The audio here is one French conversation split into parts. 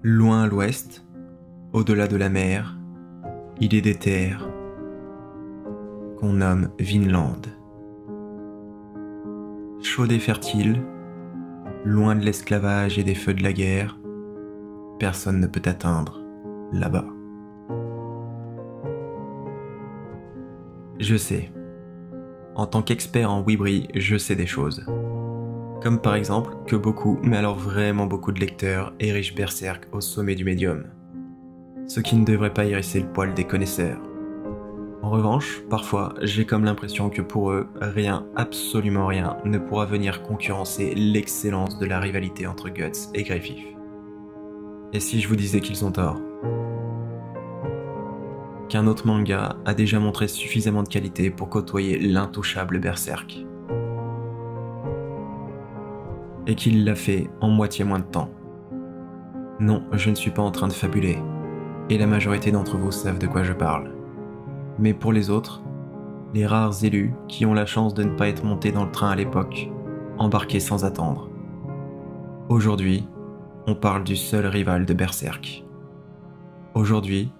Loin à l'ouest, au-delà de la mer, il est des terres qu'on nomme Vinland. Chaude et fertile, loin de l'esclavage et des feux de la guerre, personne ne peut atteindre là-bas. Je sais. En tant qu'expert en Wibri, je sais des choses. Comme par exemple que beaucoup, mais alors vraiment beaucoup de lecteurs érigent Berserk au sommet du médium. Ce qui ne devrait pas hérisser le poil des connaisseurs. En revanche, parfois, j'ai comme l'impression que pour eux, rien, absolument rien, ne pourra venir concurrencer l'excellence de la rivalité entre Guts et Greyfif. Et si je vous disais qu'ils ont tort? Qu'un autre manga a déjà montré suffisamment de qualité pour côtoyer l'intouchable Berserk. Et qu'il l'a fait en moitié moins de temps. Non, je ne suis pas en train de fabuler, et la majorité d'entre vous savent de quoi je parle. Mais pour les autres, les rares élus qui ont la chance de ne pas être montés dans le train à l'époque, embarqués sans attendre. Aujourd'hui, on parle du seul rival de Berserk. Aujourd'hui,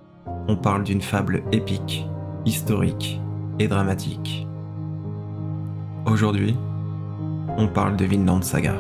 on parle d'une fable épique, historique et dramatique. Aujourd'hui, on parle de Vinland Saga.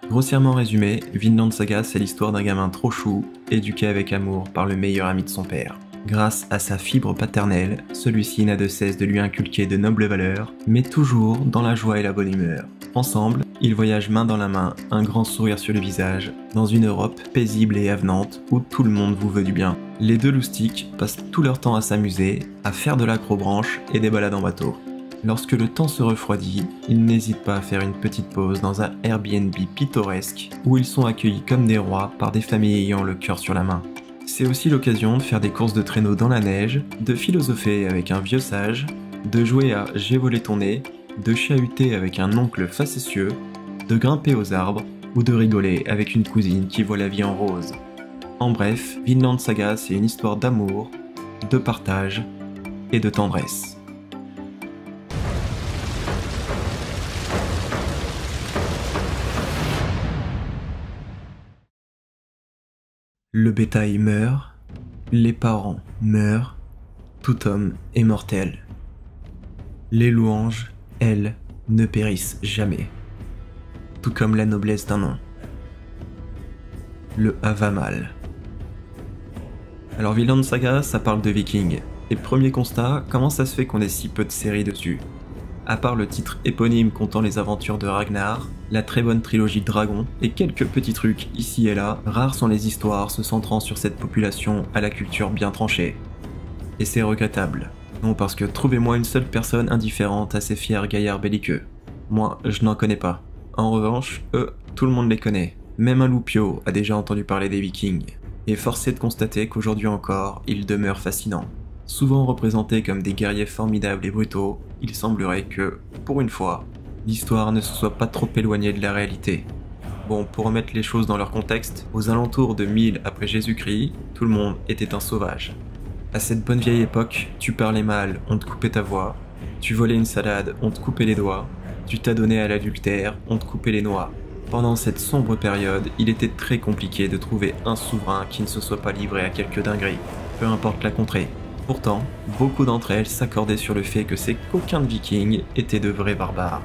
Grossièrement résumé, Vinland Saga c'est l'histoire d'un gamin trop chou, éduqué avec amour par le meilleur ami de son père. Grâce à sa fibre paternelle, celui-ci n'a de cesse de lui inculquer de nobles valeurs, mais toujours dans la joie et la bonne humeur. Ensemble, ils voyagent main dans la main, un grand sourire sur le visage, dans une Europe paisible et avenante où tout le monde vous veut du bien. Les deux loustiques passent tout leur temps à s'amuser, à faire de l'accrobranche et des balades en bateau. Lorsque le temps se refroidit, ils n'hésitent pas à faire une petite pause dans un Airbnb pittoresque où ils sont accueillis comme des rois par des familles ayant le cœur sur la main. C'est aussi l'occasion de faire des courses de traîneau dans la neige, de philosopher avec un vieux sage, de jouer à J'ai volé ton nez, de chahuter avec un oncle facétieux, de grimper aux arbres ou de rigoler avec une cousine qui voit la vie en rose. En bref, Vinland Saga c'est une histoire d'amour, de partage et de tendresse. Le bétail meurt, les parents meurent, tout homme est mortel. Les louanges, elles, ne périssent jamais. Tout comme la noblesse d'un nom. Le Havamal. Alors Vinland Saga, ça parle de vikings. Et premier constat, comment ça se fait qu'on ait si peu de séries dessus? À part le titre éponyme comptant les aventures de Ragnar, la très bonne trilogie Dragon et quelques petits trucs ici et là, rares sont les histoires se centrant sur cette population à la culture bien tranchée. Et c'est regrettable. Non, parce que trouvez-moi une seule personne indifférente à ces fiers gaillards belliqueux. Moi, je n'en connais pas. En revanche, eux, tout le monde les connaît. Même un loupio a déjà entendu parler des vikings. Et force est de constater qu'aujourd'hui encore, ils demeurent fascinants. Souvent représentés comme des guerriers formidables et brutaux, il semblerait que, pour une fois, l'histoire ne se soit pas trop éloignée de la réalité. Bon, pour remettre les choses dans leur contexte, aux alentours de 1000 après Jésus-Christ, tout le monde était un sauvage. À cette bonne vieille époque, tu parlais mal, on te coupait ta voix, tu volais une salade, on te coupait les doigts, tu t'adonnais à l'adultère, on te coupait les noix. Pendant cette sombre période, il était très compliqué de trouver un souverain qui ne se soit pas livré à quelques dingueries, peu importe la contrée. Pourtant, beaucoup d'entre elles s'accordaient sur le fait que ces coquins de vikings étaient de vrais barbares.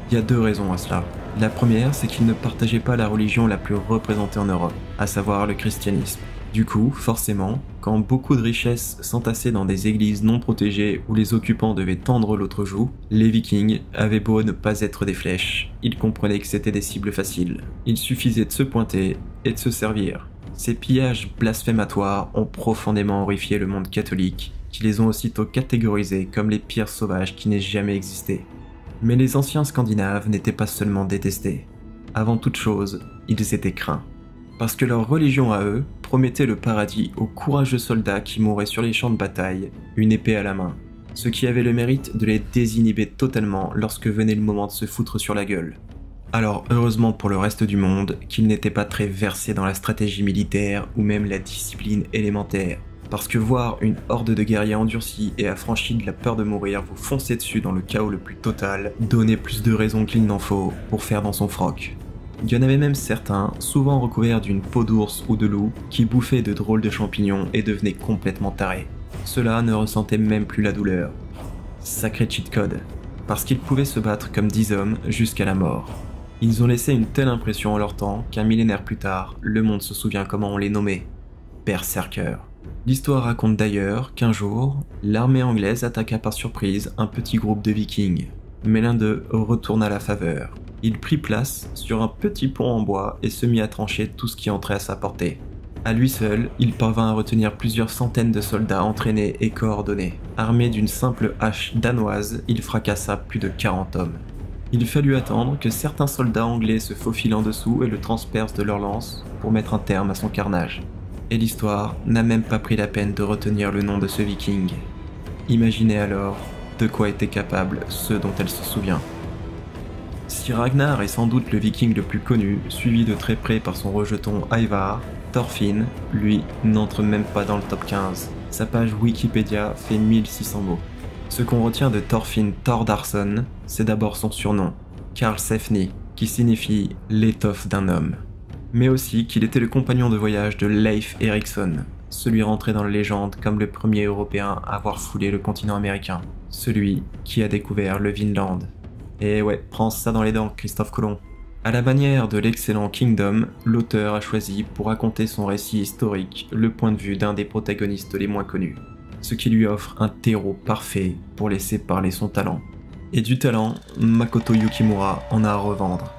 Il y a deux raisons à cela. La première, c'est qu'ils ne partageaient pas la religion la plus représentée en Europe, à savoir le christianisme. Du coup, forcément, quand beaucoup de richesses s'entassaient dans des églises non protégées où les occupants devaient tendre l'autre joue, les vikings avaient beau ne pas être des flèches, ils comprenaient que c'était des cibles faciles. Il suffisait de se pointer et de se servir. Ces pillages blasphématoires ont profondément horrifié le monde catholique, qui les ont aussitôt catégorisés comme les pires sauvages qui n'aient jamais existé. Mais les anciens Scandinaves n'étaient pas seulement détestés. Avant toute chose, ils étaient craints. Parce que leur religion à eux promettait le paradis aux courageux soldats qui mouraient sur les champs de bataille, une épée à la main, ce qui avait le mérite de les désinhiber totalement lorsque venait le moment de se foutre sur la gueule. Alors heureusement pour le reste du monde qu'ils n'étaient pas très versés dans la stratégie militaire ou même la discipline élémentaire, parce que voir une horde de guerriers endurcis et affranchis de la peur de mourir vous foncer dessus dans le chaos le plus total donnait plus de raisons qu'il n'en faut pour faire dans son froc. Il y en avait même certains, souvent recouverts d'une peau d'ours ou de loup, qui bouffaient de drôles de champignons et devenaient complètement tarés. Ceux-là ne ressentaient même plus la douleur. Sacré cheat code. Parce qu'ils pouvaient se battre comme 10 hommes jusqu'à la mort. Ils ont laissé une telle impression en leur temps qu'un millénaire plus tard, le monde se souvient comment on les nommait. Berserkers. L'histoire raconte d'ailleurs qu'un jour, l'armée anglaise attaqua par surprise un petit groupe de vikings. Mais l'un d'eux retourna la faveur. Il prit place sur un petit pont en bois et se mit à trancher tout ce qui entrait à sa portée. À lui seul, il parvint à retenir plusieurs centaines de soldats entraînés et coordonnés. Armé d'une simple hache danoise, il fracassa plus de 40 hommes. Il fallut attendre que certains soldats anglais se faufilent en dessous et le transpercent de leurs lances pour mettre un terme à son carnage. Et l'histoire n'a même pas pris la peine de retenir le nom de ce viking. Imaginez alors de quoi étaient capables ceux dont elle se souvient. Si Ragnar est sans doute le viking le plus connu, suivi de très près par son rejeton Ivar, Thorfinn, lui, n'entre même pas dans le top 15. Sa page Wikipédia fait 1600 mots. Ce qu'on retient de Thorfinn Thordarson, c'est d'abord son surnom, Karlsefni, qui signifie l'étoffe d'un homme. Mais aussi qu'il était le compagnon de voyage de Leif Erikson, celui rentré dans la légende comme le premier Européen à avoir foulé le continent américain, celui qui a découvert le Vinland. Et ouais, prends ça dans les dents, Christophe Colomb. À la manière de l'excellent Kingdom, l'auteur a choisi pour raconter son récit historique le point de vue d'un des protagonistes les moins connus, ce qui lui offre un terreau parfait pour laisser parler son talent. Et du talent, Makoto Yukimura en a à revendre.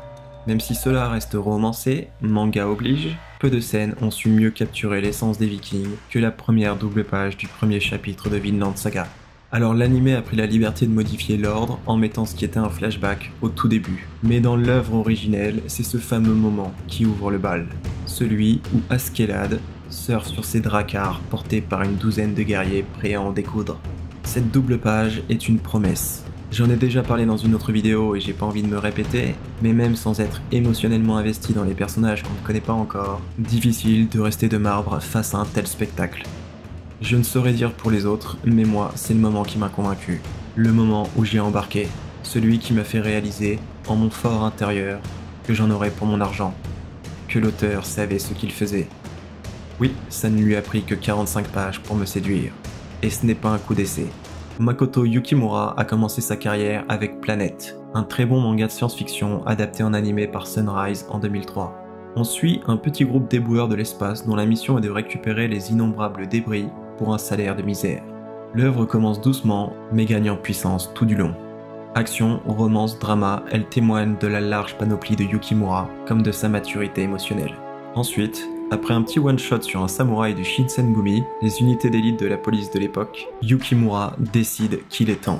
Même si cela reste romancé, manga oblige, peu de scènes ont su mieux capturer l'essence des Vikings que la première double page du premier chapitre de Vinland Saga. Alors l'anime a pris la liberté de modifier l'ordre en mettant ce qui était un flashback au tout début. Mais dans l'œuvre originelle, c'est ce fameux moment qui ouvre le bal. Celui où Askeladd surfe sur ses dracars portés par une douzaine de guerriers prêts à en découdre. Cette double page est une promesse. J'en ai déjà parlé dans une autre vidéo et j'ai pas envie de me répéter, mais même sans être émotionnellement investi dans les personnages qu'on ne connaît pas encore, difficile de rester de marbre face à un tel spectacle. Je ne saurais dire pour les autres, mais moi, c'est le moment qui m'a convaincu. Le moment où j'ai embarqué. Celui qui m'a fait réaliser, en mon fort intérieur, que j'en aurais pour mon argent. Que l'auteur savait ce qu'il faisait. Oui, ça ne lui a pris que 45 pages pour me séduire. Et ce n'est pas un coup d'essai. Makoto Yukimura a commencé sa carrière avec Planet, un très bon manga de science-fiction adapté en animé par Sunrise en 2003. On suit un petit groupe d'éboueurs de l'espace dont la mission est de récupérer les innombrables débris pour un salaire de misère. L'œuvre commence doucement, mais gagne en puissance tout du long. Action, romance, drama, elle témoigne de la large panoplie de Yukimura, comme de sa maturité émotionnelle. Ensuite, après un petit one-shot sur un samouraï du Shinsengumi, les unités d'élite de la police de l'époque, Yukimura décide qu'il est temps.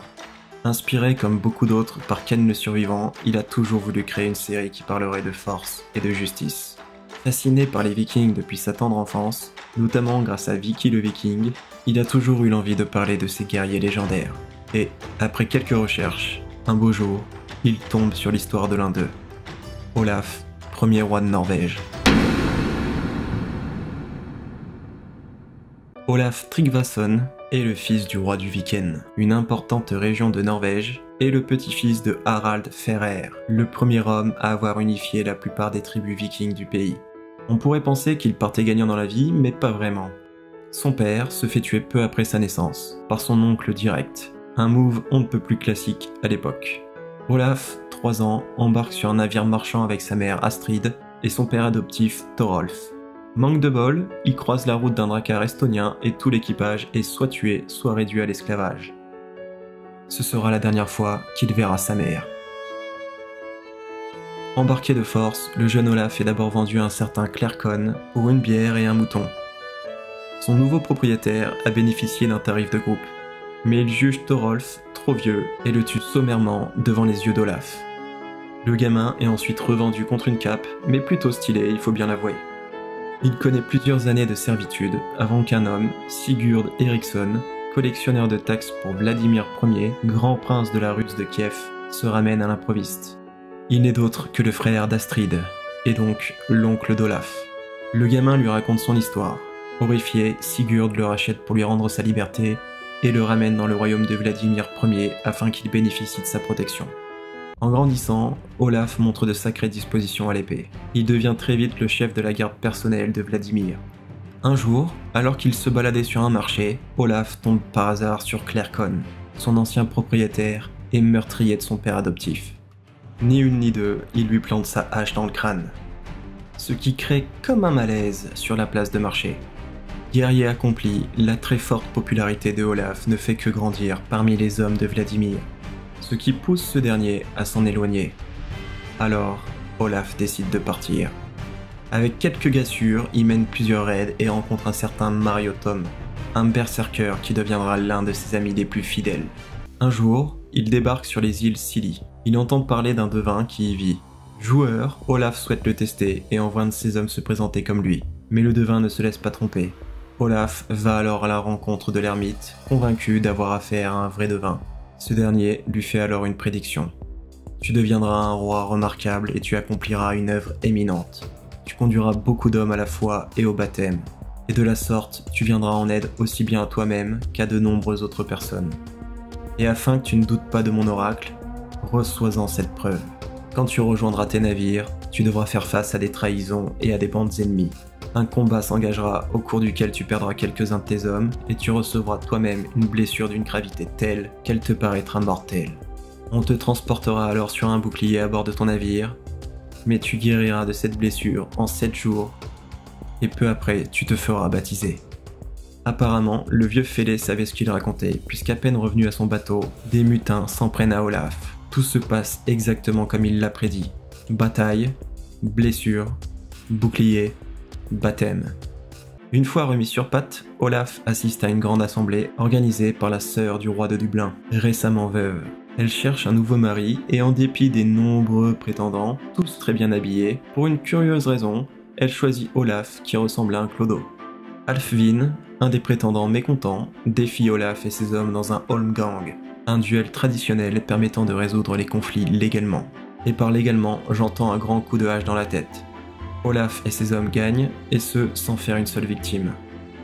Inspiré comme beaucoup d'autres par Ken le Survivant, il a toujours voulu créer une série qui parlerait de force et de justice. Fasciné par les Vikings depuis sa tendre enfance, notamment grâce à Vicky le Viking, il a toujours eu l'envie de parler de ces guerriers légendaires. Et, après quelques recherches, un beau jour, il tombe sur l'histoire de l'un d'eux. Olaf, premier roi de Norvège. Olaf Tryggvason est le fils du roi du Viken, une importante région de Norvège, et le petit-fils de Harald Fairhair, le premier homme à avoir unifié la plupart des tribus vikings du pays. On pourrait penser qu'il partait gagnant dans la vie, mais pas vraiment. Son père se fait tuer peu après sa naissance, par son oncle direct, un move on ne peut plus classique à l'époque. Olaf, 3 ans, embarque sur un navire marchand avec sa mère Astrid et son père adoptif Thorolf. Manque de bol, il croise la route d'un drakkar estonien et tout l'équipage est soit tué, soit réduit à l'esclavage. Ce sera la dernière fois qu'il verra sa mère. Embarqué de force, le jeune Olaf est d'abord vendu à un certain Clercon pour une bière et un mouton. Son nouveau propriétaire a bénéficié d'un tarif de groupe, mais il juge Thorolf trop vieux et le tue sommairement devant les yeux d'Olaf. Le gamin est ensuite revendu contre une cape, mais plutôt stylé, il faut bien l'avouer. Il connaît plusieurs années de servitude avant qu'un homme, Sigurd Eriksson, collectionneur de taxes pour Vladimir Ier, grand prince de la Russe de Kiev, se ramène à l'improviste. Il n'est d'autre que le frère d'Astrid, et donc l'oncle d'Olaf. Le gamin lui raconte son histoire. Horrifié, Sigurd le rachète pour lui rendre sa liberté et le ramène dans le royaume de Vladimir Ier afin qu'il bénéficie de sa protection. En grandissant, Olaf montre de sacrées dispositions à l'épée. Il devient très vite le chef de la garde personnelle de Vladimir. Un jour, alors qu'il se baladait sur un marché, Olaf tombe par hasard sur Clercon, son ancien propriétaire et meurtrier de son père adoptif. Ni une ni deux, il lui plante sa hache dans le crâne. Ce qui crée comme un malaise sur la place de marché. Guerrier accompli, la très forte popularité de Olaf ne fait que grandir parmi les hommes de Vladimir, ce qui pousse ce dernier à s'en éloigner. Alors, Olaf décide de partir. Avec quelques gassures, il mène plusieurs raids et rencontre un certain Mario Tom, un berserker qui deviendra l'un de ses amis les plus fidèles. Un jour, il débarque sur les îles Scilly. Il entend parler d'un devin qui y vit. Joueur, Olaf souhaite le tester et envoie un de ses hommes se présenter comme lui. Mais le devin ne se laisse pas tromper. Olaf va alors à la rencontre de l'ermite, convaincu d'avoir affaire à un vrai devin. Ce dernier lui fait alors une prédiction. Tu deviendras un roi remarquable et tu accompliras une œuvre éminente. Tu conduiras beaucoup d'hommes à la foi et au baptême. Et de la sorte, tu viendras en aide aussi bien à toi-même qu'à de nombreuses autres personnes. Et afin que tu ne doutes pas de mon oracle, reçois-en cette preuve. Quand tu rejoindras tes navires, tu devras faire face à des trahisons et à des bandes ennemies. Un combat s'engagera au cours duquel tu perdras quelques-uns de tes hommes et tu recevras toi-même une blessure d'une gravité telle qu'elle te paraîtra mortelle. On te transportera alors sur un bouclier à bord de ton navire, mais tu guériras de cette blessure en 7 jours et peu après tu te feras baptiser. Apparemment, le vieux fêlé savait ce qu'il racontait, puisqu'à peine revenu à son bateau, des mutins s'en prennent à Olaf. Tout se passe exactement comme il l'a prédit. Bataille, blessure, bouclier, baptême. Une fois remis sur pattes, Olaf assiste à une grande assemblée organisée par la sœur du roi de Dublin, récemment veuve. Elle cherche un nouveau mari et en dépit des nombreux prétendants, tous très bien habillés, pour une curieuse raison, elle choisit Olaf qui ressemble à un clodo. Alfvin, un des prétendants mécontents, défie Olaf et ses hommes dans un Holmgang, un duel traditionnel permettant de résoudre les conflits légalement. Et par légalement, j'entends un grand coup de hache dans la tête. Olaf et ses hommes gagnent, et ce sans faire une seule victime.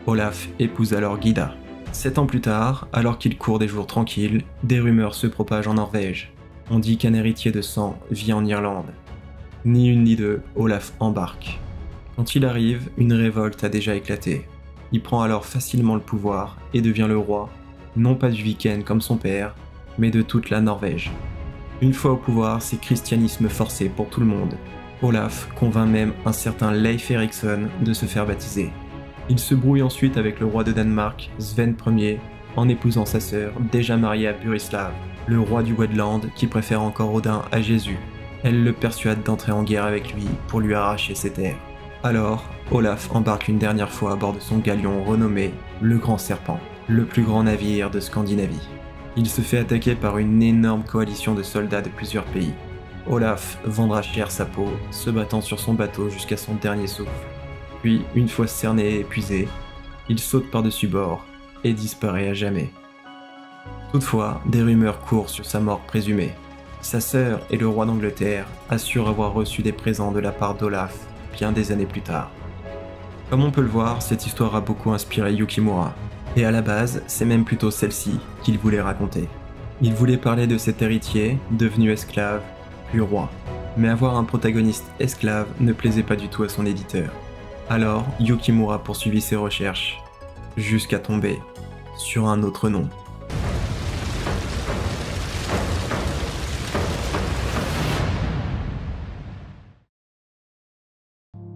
Olaf épouse alors Gyda. 7 ans plus tard, alors qu'il court des jours tranquilles, des rumeurs se propagent en Norvège. On dit qu'un héritier de sang vit en Irlande. Ni une ni deux, Olaf embarque. Quand il arrive, une révolte a déjà éclaté. Il prend alors facilement le pouvoir et devient le roi, non pas du Viken comme son père, mais de toute la Norvège. Une fois au pouvoir, c'est christianisme forcé pour tout le monde. Olaf convainc même un certain Leif Erikson de se faire baptiser. Il se brouille ensuite avec le roi de Danemark, Sven Ier, en épousant sa sœur, déjà mariée à Burislav, le roi du Wedland qui préfère encore Odin à Jésus. Elle le persuade d'entrer en guerre avec lui pour lui arracher ses terres. Alors, Olaf embarque une dernière fois à bord de son galion renommé le Grand Serpent, le plus grand navire de Scandinavie. Il se fait attaquer par une énorme coalition de soldats de plusieurs pays. Olaf vendra cher sa peau, se battant sur son bateau jusqu'à son dernier souffle. Puis, une fois cerné et épuisé, il saute par-dessus bord et disparaît à jamais. Toutefois, des rumeurs courent sur sa mort présumée. Sa sœur et le roi d'Angleterre assurent avoir reçu des présents de la part d'Olaf bien des années plus tard. Comme on peut le voir, cette histoire a beaucoup inspiré Yukimura. Et à la base, c'est même plutôt celle-ci qu'il voulait raconter. Il voulait parler de cet héritier, devenu esclave, puis roi. Mais avoir un protagoniste esclave ne plaisait pas du tout à son éditeur. Alors, Yukimura poursuivit ses recherches, jusqu'à tomber sur un autre nom.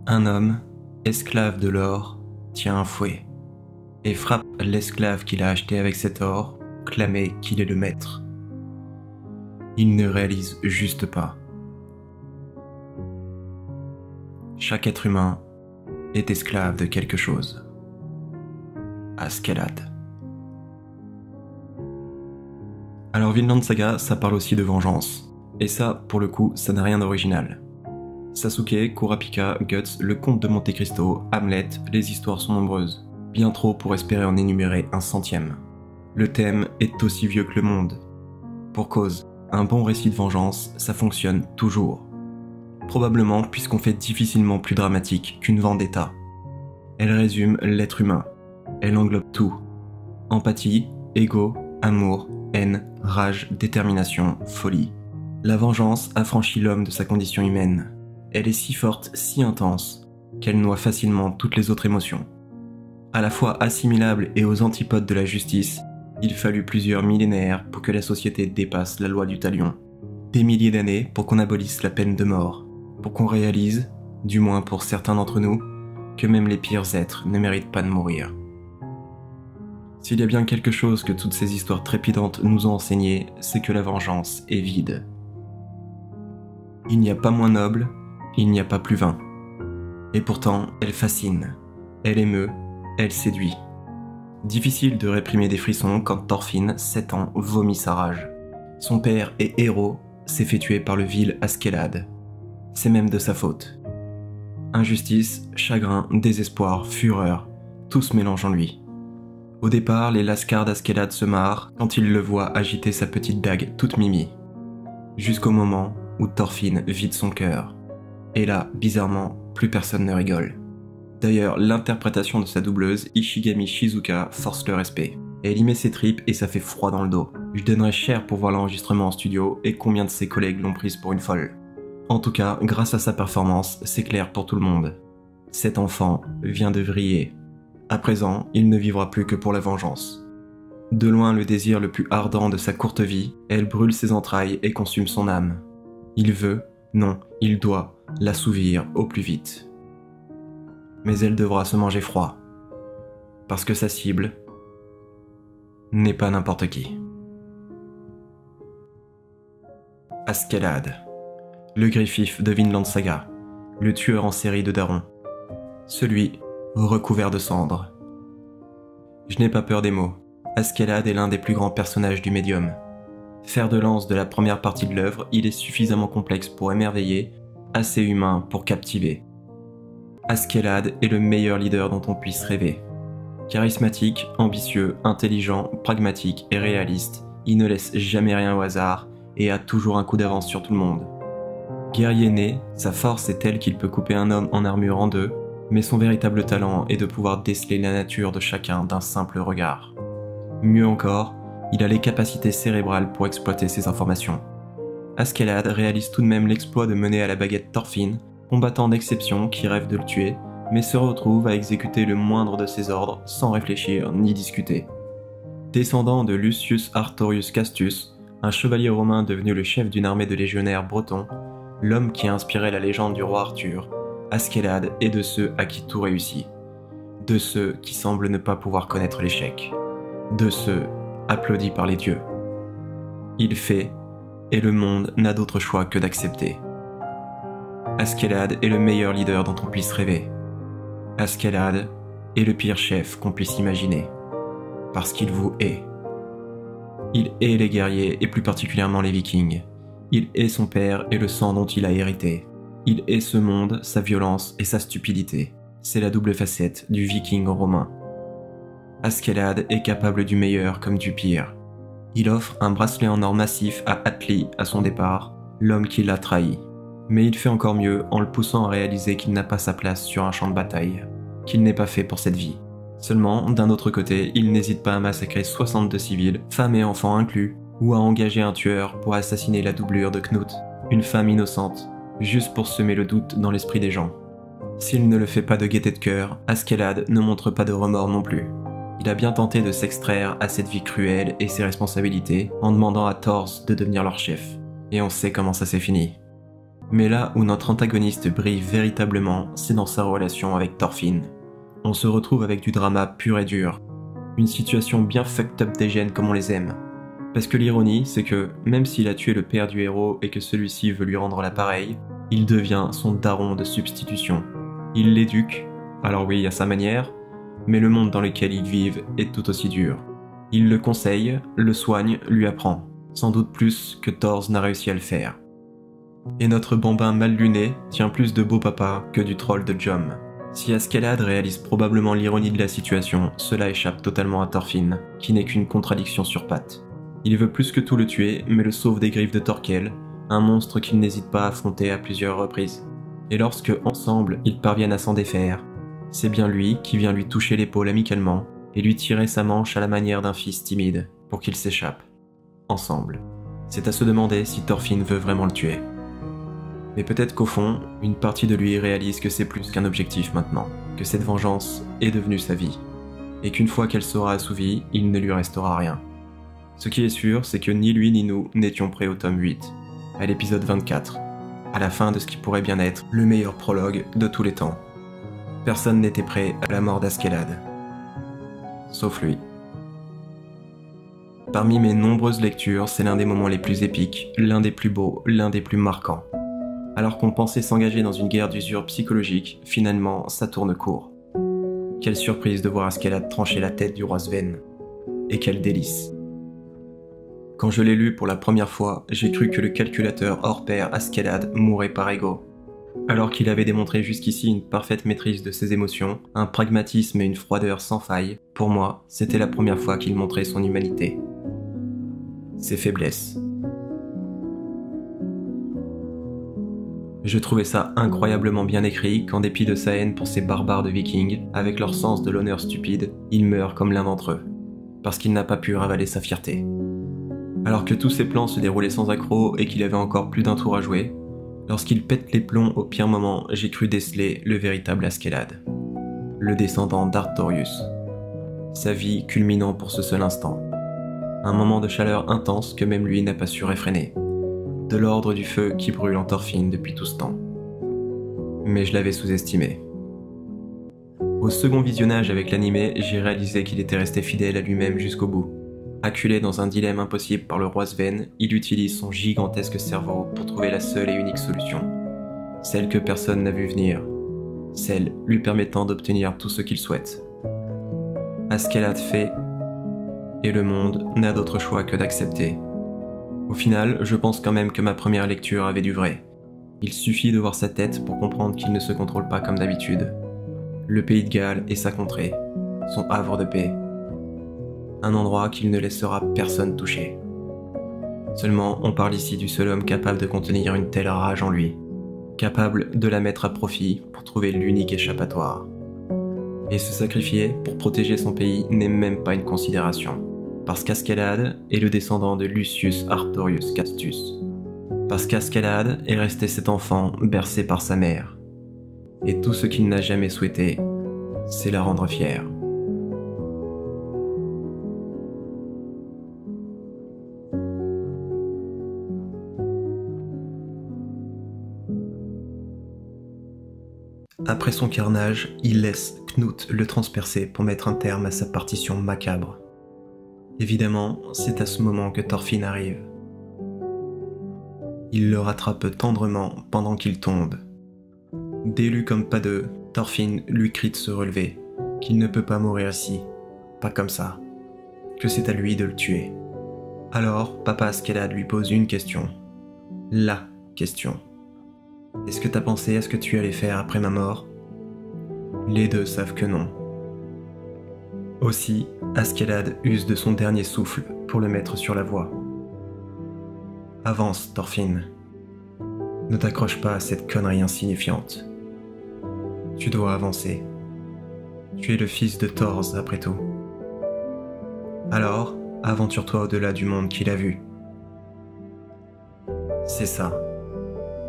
Un homme, esclave de l'or, tient un fouet et frappe l'esclave qu'il a acheté avec cet or, clamé qu'il est le maître. Il ne réalise juste pas. Chaque être humain est esclave de quelque chose. Askeladd. Alors Vinland Saga, ça parle aussi de vengeance. Et ça, pour le coup, ça n'a rien d'original. Sasuke, Kurapika, Guts, le comte de Monte Cristo, Hamlet, les histoires sont nombreuses. Bien trop pour espérer en énumérer un centième. Le thème est aussi vieux que le monde. Pour cause, un bon récit de vengeance, ça fonctionne toujours. Probablement puisqu'on fait difficilement plus dramatique qu'une vendetta. Elle résume l'être humain. Elle englobe tout. Empathie, ego, amour, haine, rage, détermination, folie. La vengeance affranchit l'homme de sa condition humaine. Elle est si forte, si intense, qu'elle noie facilement toutes les autres émotions. À la fois assimilable et aux antipodes de la justice, il fallut plusieurs millénaires pour que la société dépasse la loi du talion. Des milliers d'années pour qu'on abolisse la peine de mort, pour qu'on réalise, du moins pour certains d'entre nous, que même les pires êtres ne méritent pas de mourir. S'il y a bien quelque chose que toutes ces histoires trépidantes nous ont enseigné, c'est que la vengeance est vide. Il n'y a pas moins noble, il n'y a pas plus vain. Et pourtant, elle fascine, elle émeut, elle séduit. Difficile de réprimer des frissons quand Thorfinn, 7 ans, vomit sa rage. Son père et héros s'est fait tuer par le vil Askeladd. C'est même de sa faute. Injustice, chagrin, désespoir, fureur, tout se mélange en lui. Au départ, les lascars d'Askeladd se marrent quand ils le voient agiter sa petite dague toute mimi. Jusqu'au moment où Thorfinn vide son cœur. Et là, bizarrement, plus personne ne rigole. D'ailleurs, l'interprétation de sa doubleuse, Ishigami Shizuka, force le respect. Elle y met ses tripes et ça fait froid dans le dos. Je donnerais cher pour voir l'enregistrement en studio et combien de ses collègues l'ont prise pour une folle. En tout cas, grâce à sa performance, c'est clair pour tout le monde. Cet enfant vient de vriller. À présent, il ne vivra plus que pour la vengeance. De loin le désir le plus ardent de sa courte vie, elle brûle ses entrailles et consume son âme. Il veut, non, il doit, l'assouvir au plus vite. Mais elle devra se manger froid. Parce que sa cible n'est pas n'importe qui. Askeladd, le griffif de Vinland Saga, le tueur en série de Daron. Celui recouvert de cendres. Je n'ai pas peur des mots. Askeladd est l'un des plus grands personnages du médium. Fer de lance de la première partie de l'œuvre, il est suffisamment complexe pour émerveiller, assez humain pour captiver. Askeladd est le meilleur leader dont on puisse rêver. Charismatique, ambitieux, intelligent, pragmatique et réaliste, il ne laisse jamais rien au hasard et a toujours un coup d'avance sur tout le monde. Guerrier né, sa force est telle qu'il peut couper un homme en armure en deux, mais son véritable talent est de pouvoir déceler la nature de chacun d'un simple regard. Mieux encore, il a les capacités cérébrales pour exploiter ces informations. Askeladd réalise tout de même l'exploit de mener à la baguette Thorfinn, combattant d'exception qui rêve de le tuer, mais se retrouve à exécuter le moindre de ses ordres sans réfléchir ni discuter. Descendant de Lucius Artorius Castus, un chevalier romain devenu le chef d'une armée de légionnaires bretons, l'homme qui a inspiré la légende du roi Arthur, Ascalad est de ceux à qui tout réussit, de ceux qui semblent ne pas pouvoir connaître l'échec, de ceux applaudis par les dieux. Il fait, et le monde n'a d'autre choix que d'accepter. Ascalad est le meilleur leader dont on puisse rêver. Ascalad est le pire chef qu'on puisse imaginer, parce qu'il vous hait. Il hait les guerriers et plus particulièrement les vikings. Il hait son père et le sang dont il a hérité. Il hait ce monde, sa violence et sa stupidité. C'est la double facette du viking romain. Ascalad est capable du meilleur comme du pire. Il offre un bracelet en or massif à Atli à son départ, l'homme qui l'a trahi. Mais il fait encore mieux en le poussant à réaliser qu'il n'a pas sa place sur un champ de bataille, qu'il n'est pas fait pour cette vie. Seulement, d'un autre côté, il n'hésite pas à massacrer 62 civils, femmes et enfants inclus, ou à engager un tueur pour assassiner la doublure de Knut, une femme innocente, juste pour semer le doute dans l'esprit des gens. S'il ne le fait pas de gaieté de cœur, Ascalad ne montre pas de remords non plus. Il a bien tenté de s'extraire à cette vie cruelle et ses responsabilités en demandant à Thors de devenir leur chef. Et on sait comment ça s'est fini. Mais là où notre antagoniste brille véritablement, c'est dans sa relation avec Thorfinn. On se retrouve avec du drama pur et dur. Une situation bien fucked up des gènes comme on les aime. Parce que l'ironie, c'est que, même s'il a tué le père du héros et que celui-ci veut lui rendre l'appareil, il devient son daron de substitution. Il l'éduque, alors oui, à sa manière, mais le monde dans lequel ils vivent est tout aussi dur. Il le conseille, le soigne, lui apprend. Sans doute plus que Thors n'a réussi à le faire. Et notre bambin mal luné tient plus de beau papa que du troll de Jom. Si Ascalad réalise probablement l'ironie de la situation, cela échappe totalement à Thorfinn, qui n'est qu'une contradiction sur pattes. Il veut plus que tout le tuer, mais le sauve des griffes de Thorkel, un monstre qu'il n'hésite pas à affronter à plusieurs reprises. Et lorsque, ensemble, ils parviennent à s'en défaire, c'est bien lui qui vient lui toucher l'épaule amicalement et lui tirer sa manche à la manière d'un fils timide, pour qu'il s'échappe. Ensemble. C'est à se demander si Thorfinn veut vraiment le tuer. Mais peut-être qu'au fond, une partie de lui réalise que c'est plus qu'un objectif maintenant, que cette vengeance est devenue sa vie, et qu'une fois qu'elle sera assouvie, il ne lui restera rien. Ce qui est sûr, c'est que ni lui ni nous n'étions prêts au tome 8, à l'épisode 24, à la fin de ce qui pourrait bien être le meilleur prologue de tous les temps. Personne n'était prêt à la mort d'Ascalad. Sauf lui. Parmi mes nombreuses lectures, c'est l'un des moments les plus épiques, l'un des plus beaux, l'un des plus marquants. Alors qu'on pensait s'engager dans une guerre d'usure psychologique, finalement, ça tourne court. Quelle surprise de voir Ascalad trancher la tête du roi Sven. Et quel délice. Quand je l'ai lu pour la première fois, j'ai cru que le calculateur hors pair Ascalad mourait par ego. Alors qu'il avait démontré jusqu'ici une parfaite maîtrise de ses émotions, un pragmatisme et une froideur sans faille, pour moi, c'était la première fois qu'il montrait son humanité. Ses faiblesses. Je trouvais ça incroyablement bien écrit qu'en dépit de sa haine pour ces barbares de vikings, avec leur sens de l'honneur stupide, il meurt comme l'un d'entre eux, parce qu'il n'a pas pu ravaler sa fierté. Alors que tous ses plans se déroulaient sans accroc et qu'il avait encore plus d'un tour à jouer, lorsqu'il pète les plombs au pire moment, j'ai cru déceler le véritable Ascalad, le descendant d'Artorius. Sa vie culminant pour ce seul instant. Un moment de chaleur intense que même lui n'a pas su réfréner. De l'ordre du feu qui brûle en Thorfinn depuis tout ce temps. Mais je l'avais sous-estimé. Au second visionnage avec l'animé, j'ai réalisé qu'il était resté fidèle à lui-même jusqu'au bout. Acculé dans un dilemme impossible par le roi Sven, il utilise son gigantesque cerveau pour trouver la seule et unique solution. Celle que personne n'a vu venir. Celle lui permettant d'obtenir tout ce qu'il souhaite. Ascalad fait, et le monde n'a d'autre choix que d'accepter. Au final, je pense quand même que ma première lecture avait du vrai. Il suffit de voir sa tête pour comprendre qu'il ne se contrôle pas comme d'habitude. Le pays de Galles est sa contrée, son havre de paix. Un endroit qu'il ne laissera personne toucher. Seulement, on parle ici du seul homme capable de contenir une telle rage en lui, capable de la mettre à profit pour trouver l'unique échappatoire. Et se sacrifier pour protéger son pays n'est même pas une considération. Parce qu'Ascalad est le descendant de Lucius Artorius Castus. Parce qu'Ascalad est resté cet enfant bercé par sa mère. Et tout ce qu'il n'a jamais souhaité, c'est la rendre fière. Après son carnage, il laisse Knut le transpercer pour mettre un terme à sa partition macabre. Évidemment, c'est à ce moment que Thorfinn arrive. Il le rattrape tendrement pendant qu'il tombe. D'élu comme pas deux, Thorfinn lui crie de se relever, qu'il ne peut pas mourir ici, pas comme ça, que c'est à lui de le tuer. Alors, Papa Askeladd lui pose une question. La question. Est-ce que t'as pensé à ce que tu allais faire après ma mort ? Les deux savent que non. Aussi, Askeladd use de son dernier souffle pour le mettre sur la voie. Avance, Thorfinn. Ne t'accroche pas à cette connerie insignifiante. Tu dois avancer. Tu es le fils de Thors, après tout. Alors, aventure-toi au-delà du monde qu'il a vu. C'est ça,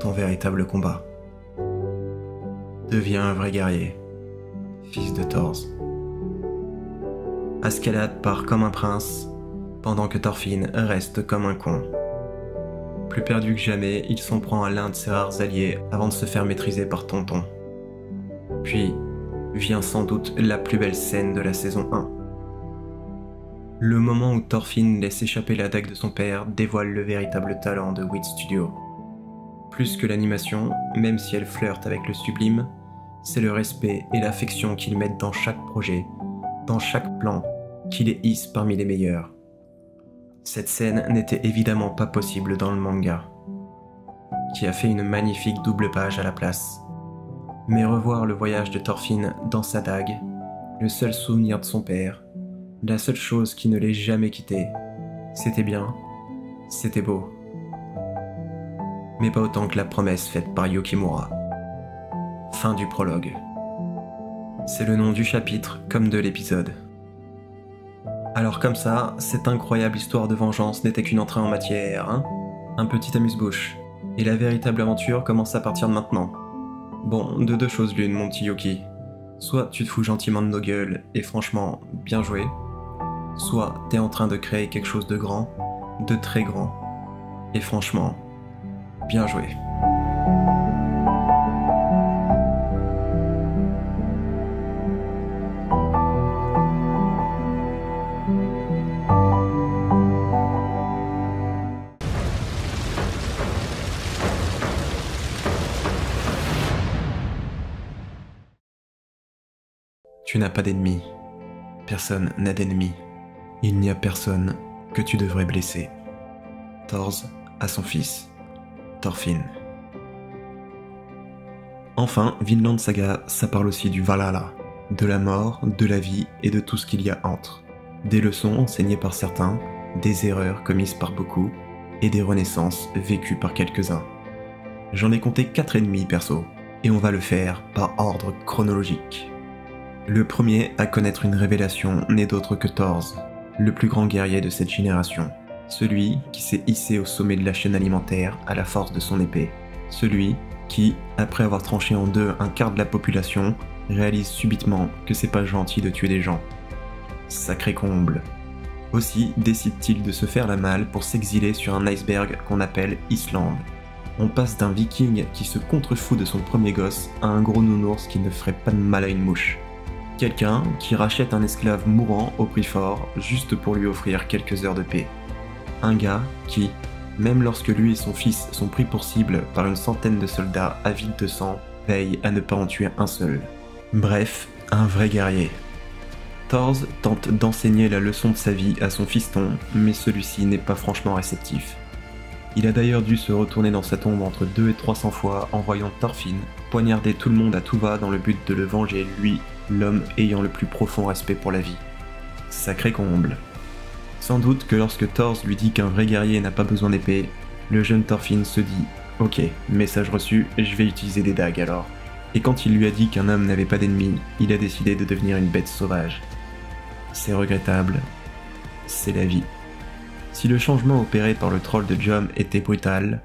ton véritable combat. Deviens un vrai guerrier, fils de Thors. Askeladd part comme un prince, pendant que Thorfinn reste comme un con. Plus perdu que jamais, il s'en prend à l'un de ses rares alliés avant de se faire maîtriser par Tonton. Puis vient sans doute la plus belle scène de la saison 1. Le moment où Thorfinn laisse échapper la dague de son père dévoile le véritable talent de Wit Studio. Plus que l'animation, même si elle flirte avec le sublime, c'est le respect et l'affection qu'ils mettent dans chaque projet, dans chaque plan, qui les hisse parmi les meilleurs. Cette scène n'était évidemment pas possible dans le manga, qui a fait une magnifique double page à la place. Mais revoir le voyage de Thorfinn dans sa dague, le seul souvenir de son père, la seule chose qui ne l'ait jamais quitté, c'était bien, c'était beau. Mais pas autant que la promesse faite par Yukimura. Fin du prologue. C'est le nom du chapitre comme de l'épisode. Alors comme ça, cette incroyable histoire de vengeance n'était qu'une entrée en matière, hein ? Un petit amuse-bouche. Et la véritable aventure commence à partir de maintenant. Bon, de deux choses l'une, mon petit Yuki. Soit tu te fous gentiment de nos gueules, et franchement, bien joué. Soit t'es en train de créer quelque chose de grand, de très grand. Et franchement, bien joué. Tu n'as pas d'ennemi. Personne n'a d'ennemi. Il n'y a personne que tu devrais blesser. Thors a son fils, Thorfinn. Enfin, Vinland Saga, ça parle aussi du Valhalla, de la mort, de la vie et de tout ce qu'il y a entre. Des leçons enseignées par certains, des erreurs commises par beaucoup, et des renaissances vécues par quelques-uns. J'en ai compté 4 ennemis perso, et on va le faire par ordre chronologique. Le premier à connaître une révélation n'est d'autre que Thors, le plus grand guerrier de cette génération. Celui qui s'est hissé au sommet de la chaîne alimentaire à la force de son épée. Celui qui, après avoir tranché en deux un quart de la population, réalise subitement que c'est pas gentil de tuer des gens. Sacré comble. Aussi décide-t-il de se faire la malle pour s'exiler sur un iceberg qu'on appelle Islande. On passe d'un viking qui se contrefout de son premier gosse à un gros nounours qui ne ferait pas de mal à une mouche. Quelqu'un qui rachète un esclave mourant au prix fort juste pour lui offrir quelques heures de paix. Un gars qui, même lorsque lui et son fils sont pris pour cible par une centaine de soldats avides de sang, veille à ne pas en tuer un seul. Bref, un vrai guerrier. Thors tente d'enseigner la leçon de sa vie à son fiston, mais celui-ci n'est pas franchement réceptif. Il a d'ailleurs dû se retourner dans sa tombe entre 200 et 300 fois en voyant Thorfinn poignarder tout le monde à tout va dans le but de le venger, lui, l'homme ayant le plus profond respect pour la vie. Sacré comble. Sans doute que lorsque Thors lui dit qu'un vrai guerrier n'a pas besoin d'épée, le jeune Thorfinn se dit « Ok, message reçu, je vais utiliser des dagues alors ». Et quand il lui a dit qu'un homme n'avait pas d'ennemi, il a décidé de devenir une bête sauvage. C'est regrettable, c'est la vie. Si le changement opéré par le troll de Jom était brutal,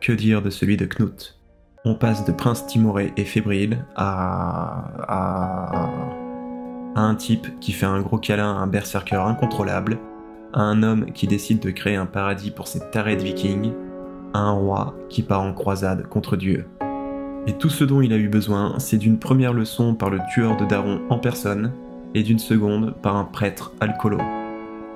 que dire de celui de Knut ? On passe de prince timoré et fébrile à un type qui fait un gros câlin à un berserker incontrôlable, à un homme qui décide de créer un paradis pour ses tarés de vikings, à un roi qui part en croisade contre Dieu. Et tout ce dont il a eu besoin, c'est d'une première leçon par le tueur de Daron en personne, et d'une seconde par un prêtre alcoolo.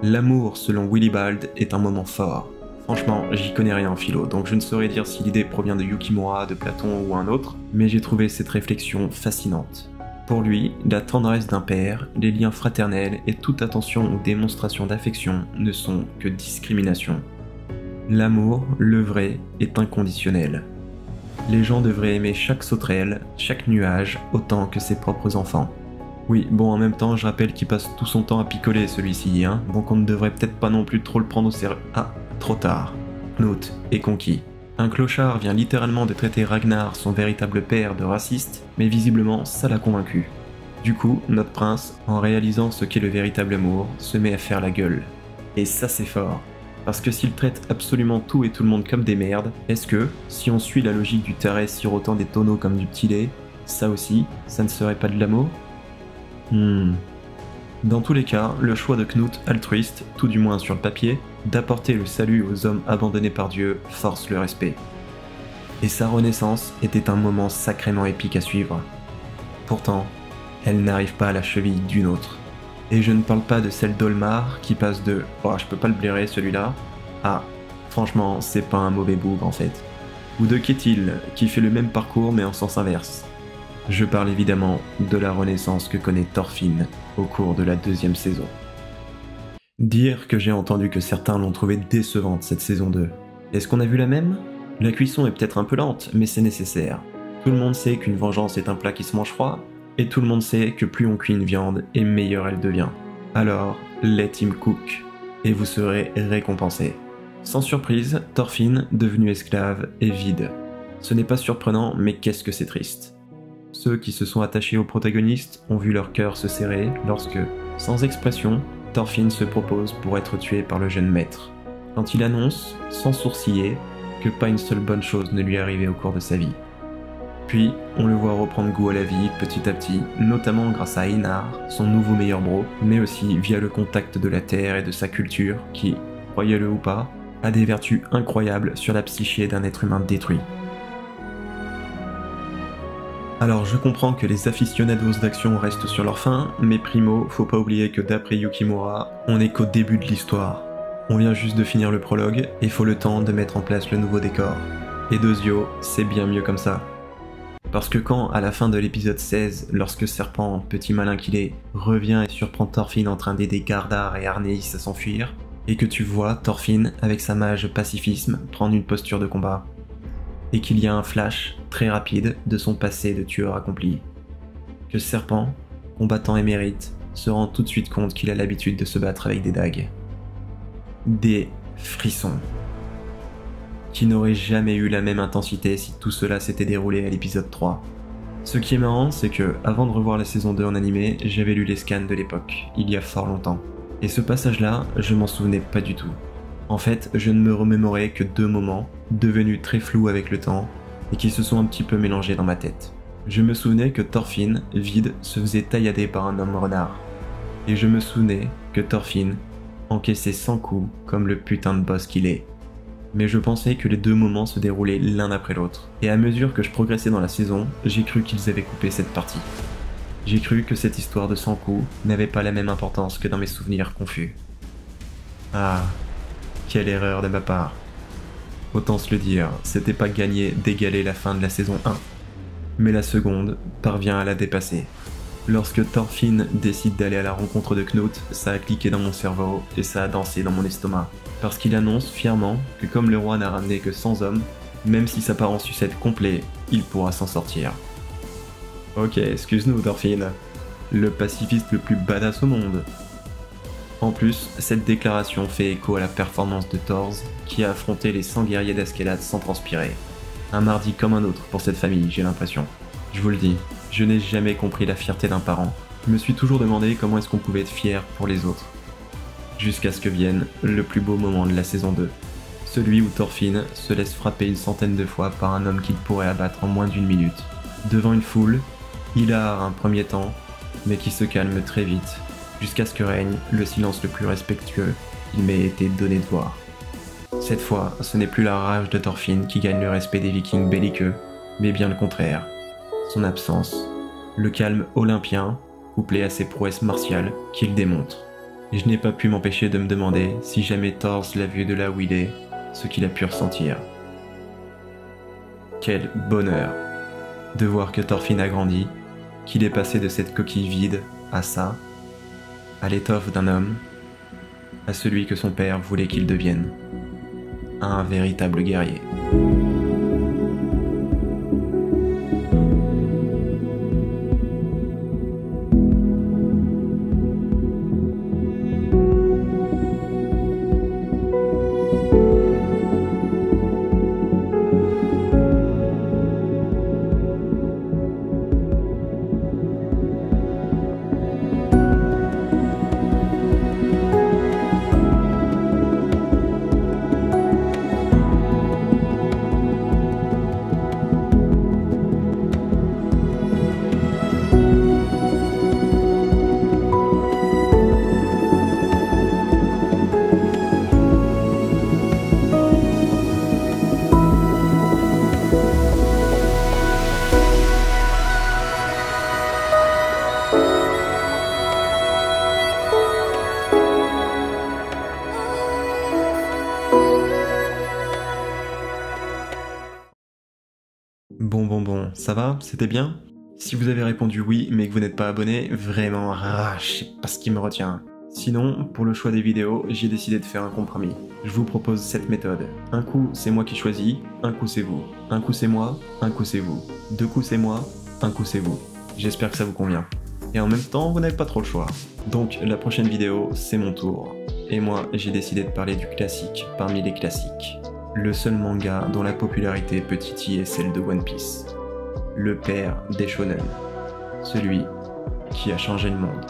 L'amour, selon Willibald, est un moment fort. Franchement, j'y connais rien en philo, donc je ne saurais dire si l'idée provient de Yukimura, de Platon ou un autre, mais j'ai trouvé cette réflexion fascinante. Pour lui, la tendresse d'un père, les liens fraternels et toute attention ou démonstration d'affection ne sont que discrimination. L'amour, le vrai, est inconditionnel. Les gens devraient aimer chaque sauterelle, chaque nuage, autant que ses propres enfants. Oui, bon, en même temps, je rappelle qu'il passe tout son temps à picoler celui-ci, hein, donc on ne devrait peut-être pas non plus trop le prendre au sérieux. Ah, trop tard. Knut est conquis. Un clochard vient littéralement de traiter Ragnar, son véritable père, de raciste, mais visiblement, ça l'a convaincu. Du coup, notre prince, en réalisant ce qu'est le véritable amour, se met à faire la gueule. Et ça c'est fort. Parce que s'il traite absolument tout et tout le monde comme des merdes, est-ce que, si on suit la logique du taré sirotant des tonneaux comme du petit lait, ça aussi, ça ne serait pas de l'amour ? Dans tous les cas, le choix de Knut altruiste, tout du moins sur le papier, d'apporter le salut aux hommes abandonnés par Dieu force le respect. Et sa renaissance était un moment sacrément épique à suivre. Pourtant, elle n'arrive pas à la cheville d'une autre. Et je ne parle pas de celle d'Olmar qui passe de « oh je peux pas le blairer celui-là » à « franchement c'est pas un mauvais bougre en fait » ou de Ketil qui fait le même parcours mais en sens inverse. Je parle évidemment de la renaissance que connaît Thorfinn au cours de la 2e saison. Dire que j'ai entendu que certains l'ont trouvée décevante cette saison 2. Est-ce qu'on a vu la même ? La cuisson est peut-être un peu lente, mais c'est nécessaire. Tout le monde sait qu'une vengeance est un plat qui se mange froid, et tout le monde sait que plus on cuit une viande, et meilleure elle devient. Alors, let him cook, et vous serez récompensé. Sans surprise, Thorfinn, devenu esclave, est vide. Ce n'est pas surprenant, mais qu'est-ce que c'est triste. Ceux qui se sont attachés aux protagonistes ont vu leur cœur se serrer lorsque, sans expression, Thorfinn se propose pour être tué par le jeune maître. Quand il annonce, sans sourciller, que pas une seule bonne chose ne lui est arrivée au cours de sa vie. Puis, on le voit reprendre goût à la vie petit à petit, notamment grâce à Einar, son nouveau meilleur bro, mais aussi via le contact de la terre et de sa culture qui, croyez-le ou pas, a des vertus incroyables sur la psyché d'un être humain détruit. Alors je comprends que les aficionados d'action restent sur leur faim, mais primo, faut pas oublier que d'après Yukimura, on n'est qu'au début de l'histoire. On vient juste de finir le prologue, et faut le temps de mettre en place le nouveau décor. Et Dozio, c'est bien mieux comme ça. Parce que quand, à la fin de l'épisode 16, lorsque Serpent, petit malin qu'il est, revient et surprend Thorfinn en train d'aider Gardar et Arneis à s'enfuir, et que tu vois Thorfinn, avec sa mage pacifisme, prendre une posture de combat, et qu'il y a un flash, très rapide, de son passé de tueur accompli. Que Serpent, combattant émérite, se rend tout de suite compte qu'il a l'habitude de se battre avec des dagues. Des frissons. Qui n'auraient jamais eu la même intensité si tout cela s'était déroulé à l'épisode 3. Ce qui est marrant, c'est que, avant de revoir la saison 2 en animé, j'avais lu les scans de l'époque, il y a fort longtemps. Et ce passage-là, je m'en souvenais pas du tout. En fait, je ne me remémorais que 2 moments, devenus très flous avec le temps, et qui se sont un petit peu mélangés dans ma tête. Je me souvenais que Thorfinn, vide, se faisait taillader par un homme renard. Et je me souvenais que Thorfinn encaissait 100 coups comme le putain de boss qu'il est. Mais je pensais que les 2 moments se déroulaient l'un après l'autre. Et à mesure que je progressais dans la saison, j'ai cru qu'ils avaient coupé cette partie. J'ai cru que cette histoire de 100 coups n'avait pas la même importance que dans mes souvenirs confus. Ah, quelle erreur de ma part. Autant se le dire, c'était pas gagné d'égaler la fin de la saison 1. Mais la seconde parvient à la dépasser. Lorsque Thorfinn décide d'aller à la rencontre de Knut, ça a cliqué dans mon cerveau et ça a dansé dans mon estomac. Parce qu'il annonce fièrement que comme le roi n'a ramené que 100 hommes, même si ça part en sucette complet, il pourra s'en sortir. Ok, excuse-nous Thorfinn, le pacifiste le plus badass au monde. En plus, cette déclaration fait écho à la performance de Thors, qui a affronté les 100 guerriers d'Askelad sans transpirer. Un mardi comme un autre pour cette famille, j'ai l'impression. Je vous le dis, je n'ai jamais compris la fierté d'un parent. Je me suis toujours demandé comment est-ce qu'on pouvait être fier pour les autres. Jusqu'à ce que vienne le plus beau moment de la saison 2. Celui où Thorfinn se laisse frapper une centaine de fois par un homme qu'il pourrait abattre en moins d'1 minute. Devant une foule, hilar un premier temps, mais qui se calme très vite, jusqu'à ce que règne le silence le plus respectueux qu'il m'ait été donné de voir. Cette fois, ce n'est plus la rage de Thorfinn qui gagne le respect des vikings belliqueux, mais bien le contraire. Son absence, le calme olympien, couplé à ses prouesses martiales qu'il démontre. Et je n'ai pas pu m'empêcher de me demander si jamais Thors l'a vu de là où il est, ce qu'il a pu ressentir. Quel bonheur de voir que Thorfinn a grandi, qu'il est passé de cette coquille vide à ça, à l'étoffe d'un homme, à celui que son père voulait qu'il devienne, à un véritable guerrier. Bon, ça va? C'était bien? Si vous avez répondu oui, mais que vous n'êtes pas abonné, vraiment, je sais pas ce qui me retient. Sinon, pour le choix des vidéos, j'ai décidé de faire un compromis. Je vous propose cette méthode. Un coup, c'est moi qui choisis, un coup c'est vous. Un coup c'est moi, un coup c'est vous. Deux coups c'est moi, un coup c'est vous. J'espère que ça vous convient. Et en même temps, vous n'avez pas trop le choix. Donc, la prochaine vidéo, c'est mon tour. Et moi, j'ai décidé de parler du classique parmi les classiques. Le seul manga dont la popularité peut titiller celle de One Piece. Le père des shonen. Celui qui a changé le monde.